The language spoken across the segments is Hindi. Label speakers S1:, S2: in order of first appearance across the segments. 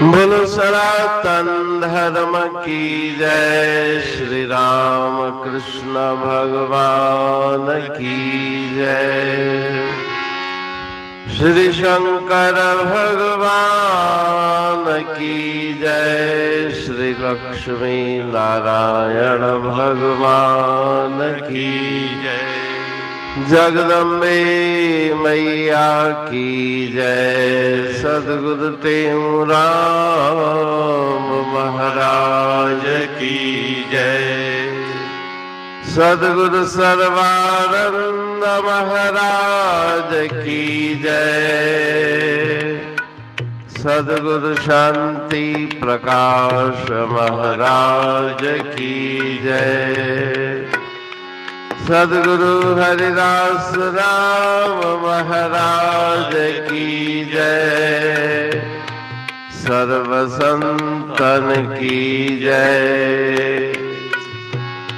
S1: बोलो सनातन धर्म की जय। श्री राम कृष्ण भगवान की जय। श्री शंकर भगवान की जय। श्री लक्ष्मी नारायण भगवान की जय। जगदम्बे मैया की जय। सद्गुरु राम महाराज की जय। सद्गुरु सर्वानंद महाराज की जय। सद्गुरु शांति प्रकाश महाराज की जय। सद्गुरु हरिदास राम महाराज की जय। सर्व संतन की जय।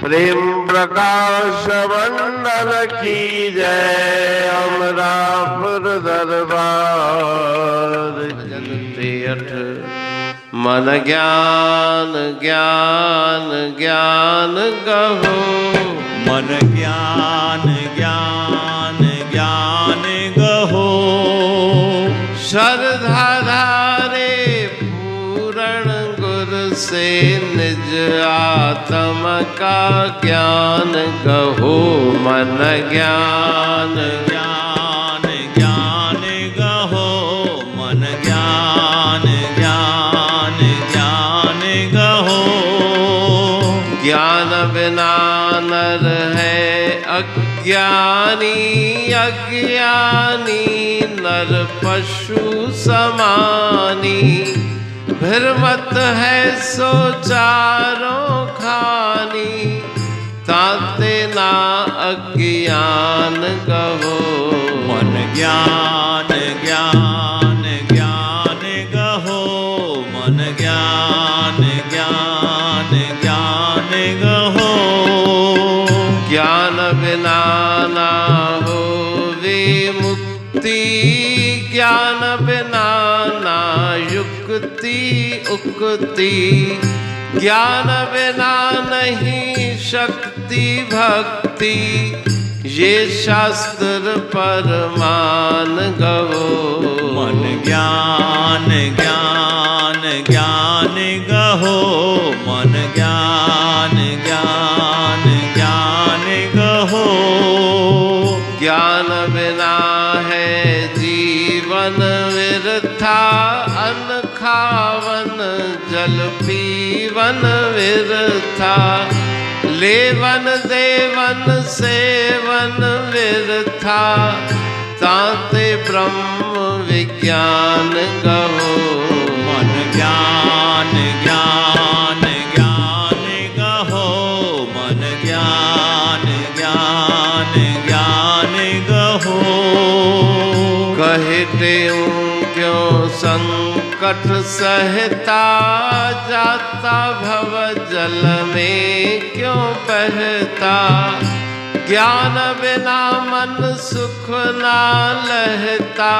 S1: प्रेम प्रकाश मंडल की जय। अमरापुर दरबार मन ज्ञान ज्ञान ज्ञान गहो।
S2: मन ज्ञान ज्ञान ज्ञान गहो।
S1: श्रद्धा धारे पूर्ण गुरु से निज आत्म का ज्ञान गहो। मन ज्ञान
S2: ज्ञान ज्ञान गहो। मन ज्ञान ज्ञान ज्ञान गहो।
S1: ज्ञान बिना नर है अज्ञानी। अज्ञानी नर पशु समानी। भ्रमत है सो चारों खानी। ताते ना अज्ञान गहो।
S2: मन ज्ञान ज्ञान ज्ञान गहो। मन ज्ञान ज्ञान ज्ञान गहो।
S1: ज्ञान बिना ना हो विमुक्ति। ज्ञान बिना ना युक्ति उक्ति। ज्ञान बिना नहीं शक्ति भक्ति। ये शास्त्र परमान गहो।
S2: मन ज्ञान ज्ञान ज्ञान गहो। मन ज्ञान ज्ञान ज्ञान गहो।
S1: ज्ञान बिना है जीवन वृथा। अन्न खावन जल पीवन वृथा। लेवन देवन सेवन वृथा। ताते ब्रह्म विज्ञान गहो।
S2: मन ज्ञान ज्ञान ज्ञान गहो। मन ज्ञान ज्ञान ज्ञान गहो।
S1: कहते क्यों संकट सहता। जाता भव जल में क्यों बहता। ज्ञान बिना मन सुख ना लहता।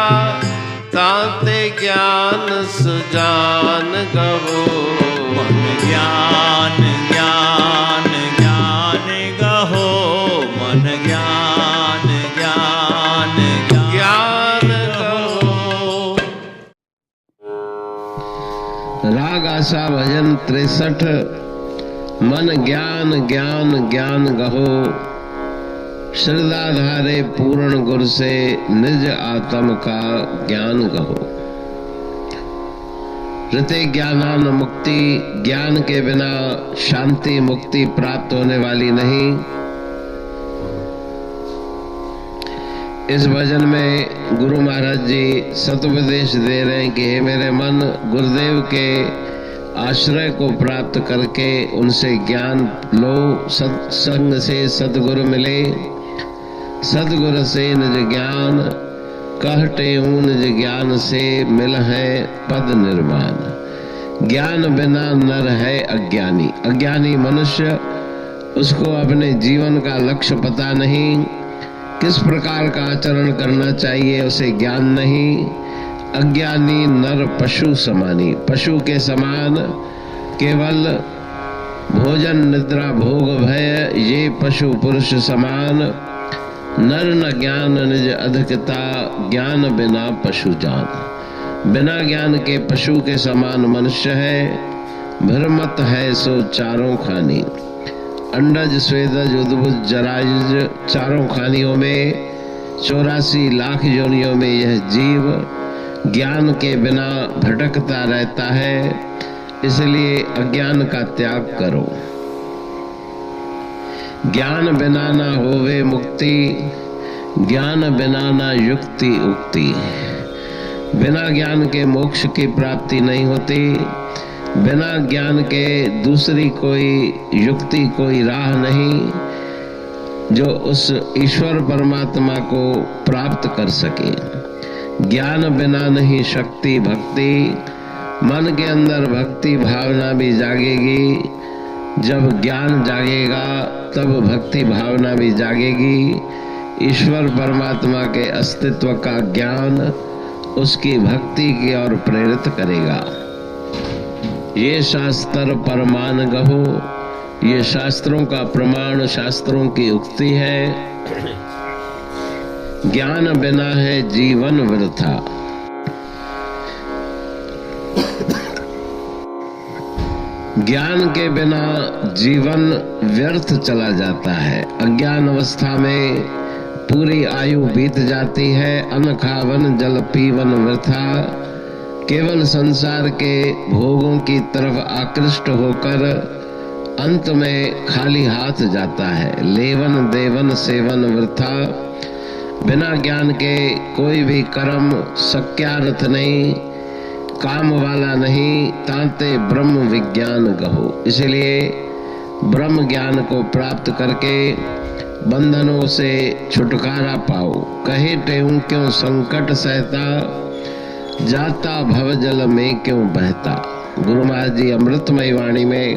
S1: ताते ज्ञान सुजान गहो।
S2: मन ज्ञान ज्ञान ज्ञान गहो। मन ज्ञान ज्ञान
S1: ज्ञान गहो। राग आशा भजन 63। मन ज्ञान ज्ञान ज्ञान गहो। श्रद्धा धारे पूर्ण गुरु से निज आत्म का ज्ञान गहो। ऋते ज्ञानान मुक्ति। ज्ञान के बिना शांति मुक्ति प्राप्त होने वाली नहीं। इस भजन में गुरु महाराज जी सतुपदेश दे रहे हैं कि हे मेरे मन, गुरुदेव के आश्रय को प्राप्त करके उनसे ज्ञान लो। सत्संग से सद्गुरु मिले। सद्गुरु से निज ज्ञान कहते हूँ। निज ज्ञान से मिल है पद निर्वाण। ज्ञान बिना नर है अज्ञानी। अज्ञानी मनुष्य, उसको अपने जीवन का लक्ष्य पता नहीं। किस प्रकार का आचरण करना चाहिए उसे ज्ञान नहीं। अज्ञानी नर पशु समानी, पशु के समान केवल भोजन निद्रा भोग भय, ये पशु पुरुष समान। नर न ज्ञान निज अधिकता, ज्ञान बिना पशु जान। बिना ज्ञान के पशु के समान मनुष्य है, भ्रमत है सो चारों खानी। अंडज स्वेदज उद्भुज जरायुज, चारों खानियों में 84 लाख योनियों में यह जीव ज्ञान के बिना भटकता रहता है। इसलिए अज्ञान का त्याग करो। ज्ञान बिना ना होवे मुक्ति, ज्ञान बिना ना युक्ति उक्ति। बिना ज्ञान के मोक्ष की प्राप्ति नहीं होती। बिना ज्ञान के दूसरी कोई युक्ति, कोई राह नहीं जो उस ईश्वर परमात्मा को प्राप्त कर सके। ज्ञान बिना नहीं शक्ति भक्ति, मन के अंदर भक्ति भावना भी जागेगी। जब ज्ञान जागेगा तब भक्ति भावना भी जागेगी। ईश्वर परमात्मा के अस्तित्व का ज्ञान उसकी भक्ति की ओर प्रेरित करेगा। ये शास्त्र प्रमाण गहो, ये शास्त्रों का प्रमाण, शास्त्रों की उक्ति है। ज्ञान बिना है जीवन वृथा। ज्ञान के बिना जीवन व्यर्थ चला जाता है। अज्ञान अवस्था में पूरी आयु बीत जाती है। अन्न खावन जल पीवन वृथा, केवल संसार के भोगों की तरफ आकृष्ट होकर अंत में खाली हाथ जाता है। लेवन देवन सेवन वृथा, बिना ज्ञान के कोई भी कर्म सत्यार्थ नहीं, काम वाला नहीं। तांते ब्रह्म विज्ञान गहो, इसलिए ब्रह्म ज्ञान को प्राप्त करके बंधनों से छुटकारा पाओ। कहे टेऊं क्यों संकट सहता, जाता भवजल में क्यों बहता। गुरु महाराज जी अमृतमयी वाणी में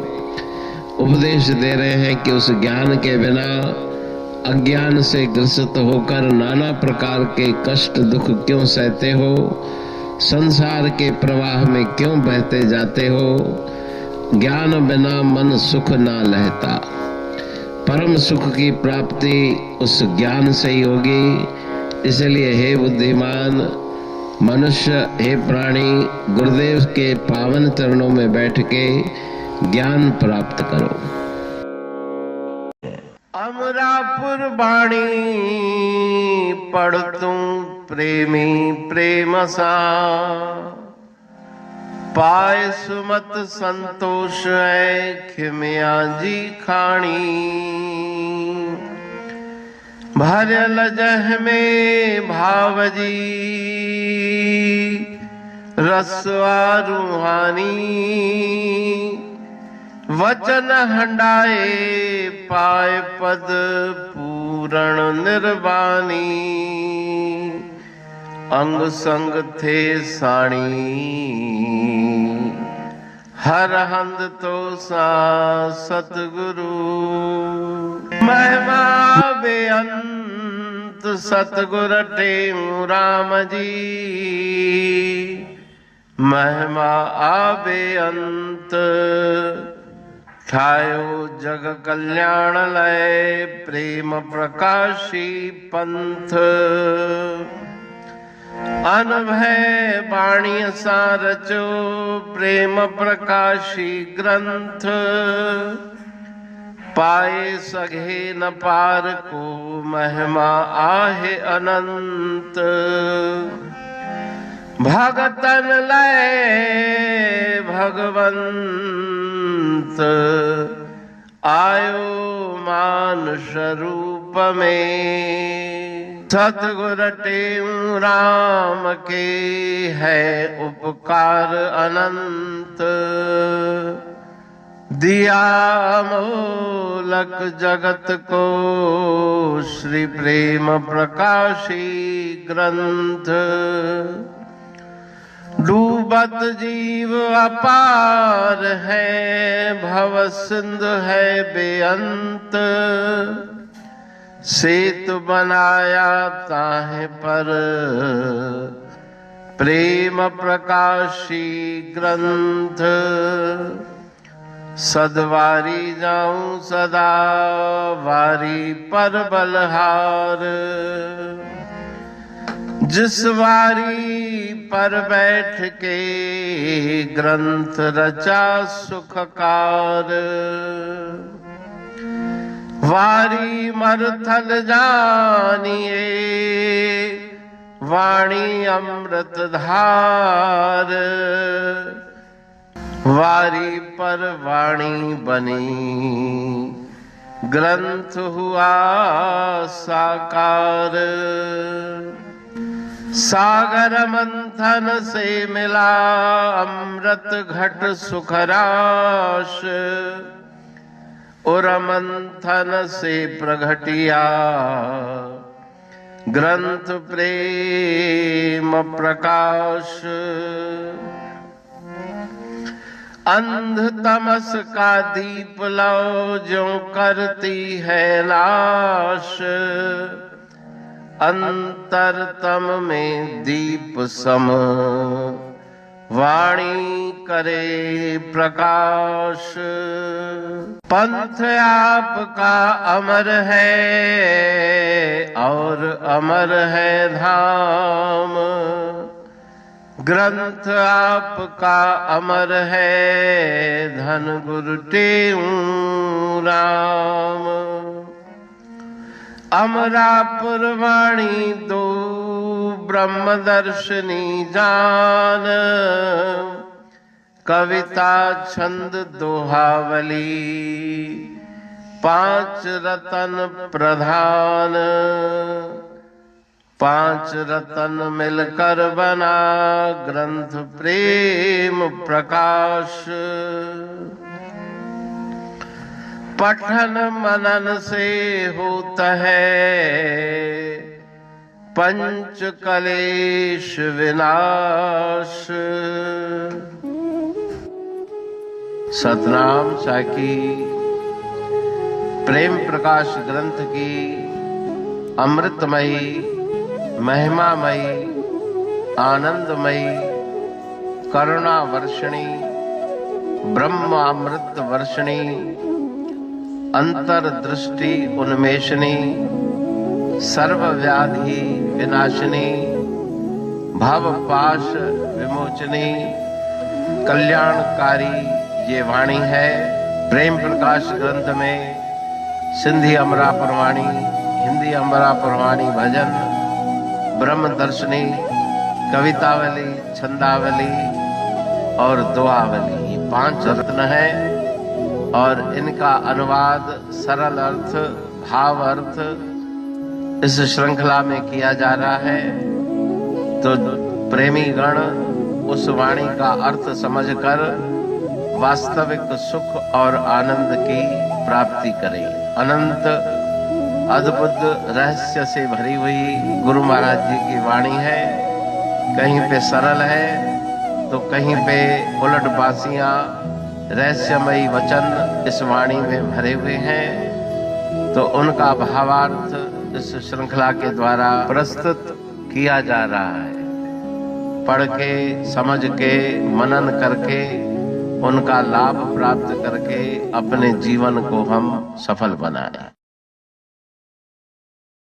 S1: उपदेश दे रहे हैं कि उस ज्ञान के बिना अज्ञान से ग्रसित होकर नाना प्रकार के कष्ट दुख क्यों सहते हो, संसार के प्रवाह में क्यों बहते जाते हो। ज्ञान बिना मन सुख ना लहता। परम सुख की प्राप्ति उस ज्ञान से ही होगी। इसलिए हे बुद्धिमान मनुष्य, हे प्राणी, गुरुदेव के पावन चरणों में बैठ के ज्ञान प्राप्त करो। अमरापुर बाणी पढ़तूं प्रेमी प्रेम सा, पाए सुमत संतोष है खिमिया जी खाणी। भरल जह में भावजी रसवा रूहानी, वचन हंडाए पाए पद पूरण निर्वाणी। अंग संग थे साणी हर हंद तो सा सतगुरु। महिमा बेअंत सतगुर टेऊ राम जी, महिमा आबे अंत ठायो जग कल्याण लय प्रेम प्रकाशी पंथ। अनभय बाणी सारचो प्रेम प्रकाशी ग्रंथ। पाए सघे न पार को महिमा आहे अनंत। भगतन लय भगवंत आयो मानुष रूप में। सतगुर टेऊ राम के है उपकार अनंत। दिया मोलक जगत को श्री प्रेम प्रकाशी ग्रंथ। डूबत जीव अपार है भव सिंधु है बेअंत। सेतु बनाया ताहे पर प्रेम प्रकाशी ग्रंथ सदवारी जाऊं सदा वारी पर बलहार। जिस वारी पर बैठ के ग्रंथ रचा सुखकार। वारी मरथल जानिए वाणी अमृत धार। वारी पर वाणी बनी ग्रंथ हुआ साकार। सागर मंथन से मिला अमृत घट सुखराश। और मंथन से प्रगटिया ग्रंथ प्रेम प्रकाश। अंध तमस का दीप लो जो करती है नाश। अंतरतम में दीप सम वाणी करे प्रकाश। पंथ आपका अमर है और अमर है धाम। ग्रंथ आपका अमर है धन गुरु टेऊ राम। अमरापुर वाणी दो ब्रह्मदर्शनी जान। कविता छंद दोहावली पांच रतन प्रधान। पांच रतन मिलकर बना ग्रंथ प्रेम प्रकाश। पठन मनन से होता है पंच कलेश विनाश। सतनाम साकी प्रेम प्रकाश ग्रंथ की अमृतमयी महिमामयी आनंदमयी करुणा वर्षिणी ब्रह्मामृत वर्षिणी अंतर्दृष्टि उन्मेषणी सर्वव्याधि विनाशिनी भवपाश विमोचनी कल्याणकारी ये वाणी है। प्रेम प्रकाश ग्रंथ में सिंधी अमरापुर वाणी, हिंदी अमरापुर वाणी भजन, ब्रह्म दर्शनी, कवितावली, छंदावली और दुआवली ये पांच रत्न है। और इनका अनुवाद सरल अर्थ भाव अर्थ इस श्रृंखला में किया जा रहा है। तो प्रेमी गण उस वाणी का अर्थ समझकर वास्तविक सुख और आनंद की प्राप्ति करें। अनंत अद्भुत रहस्य से भरी हुई गुरु महाराज जी की वाणी है। कहीं पे सरल है तो कहीं पे उलट बासियां रहस्यमयी वचन इस वाणी में भरे हुए हैं। तो उनका भावार्थ इस श्रृंखला के द्वारा प्रस्तुत किया जा रहा है। पढ़ के समझ के मनन करके उनका लाभ प्राप्त करके अपने जीवन को हम सफल बनाएं।